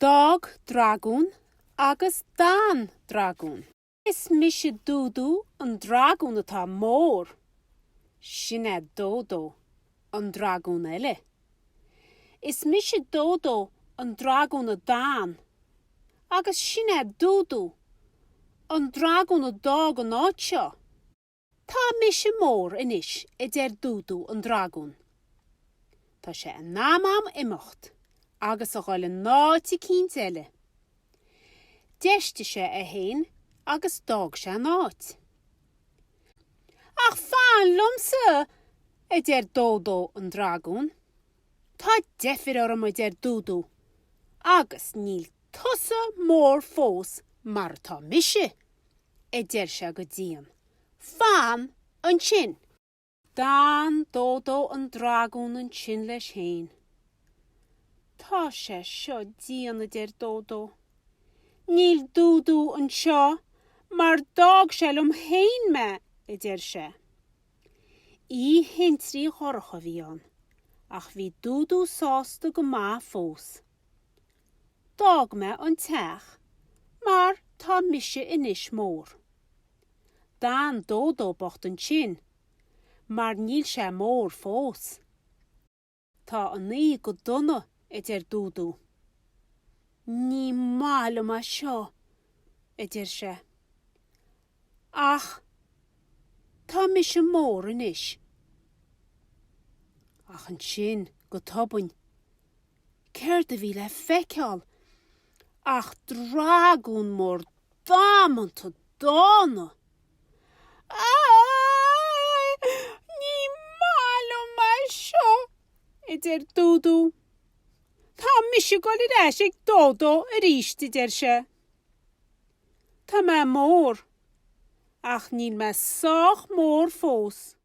Dog dragún agus dan dragún. Is mise dúdú an dragún atá mór. Sinne dódó an dragún eile. Is mise dódó an dragún a dan. Agus sinne dúdú an dragún a dog an áitseo. Tá mise mór inis dúdú an dragún. Tá sé an námam imimecht, agus a gháil an náiti cínt eile. Deiste sé a héin, agus dog sé an áit. Ach fáin lumsa, dódó an dragún. Tá defir orm dúdú, agus níl tusa mór fós mar tá mise, sé go díon. Fáin an sin. Dan dódó an dragún an sin leis héin. Tá sé seo díana dódó. Níl dúdú an seo, mar dog sé héin me, sé. Í hintrí chorcha bhí an, ach bhí dúdú sásta go má fós. Dog me an teach, mar tá mise inis mór. Dan dódó bocht an sin, mar níl sé mór fós. Tá an ní go donna dúdú. Ní málam a seo, sé. Ach, tá mise mór inis. Ach an sin go tobain. Céir de bhí le feiceáil, ach dragún mór dámanta dána. Ní málam a seo, dúdú. Tá mise go i reis dódó a ríiste sé. Tá me mór, ach níl me sách mór fós.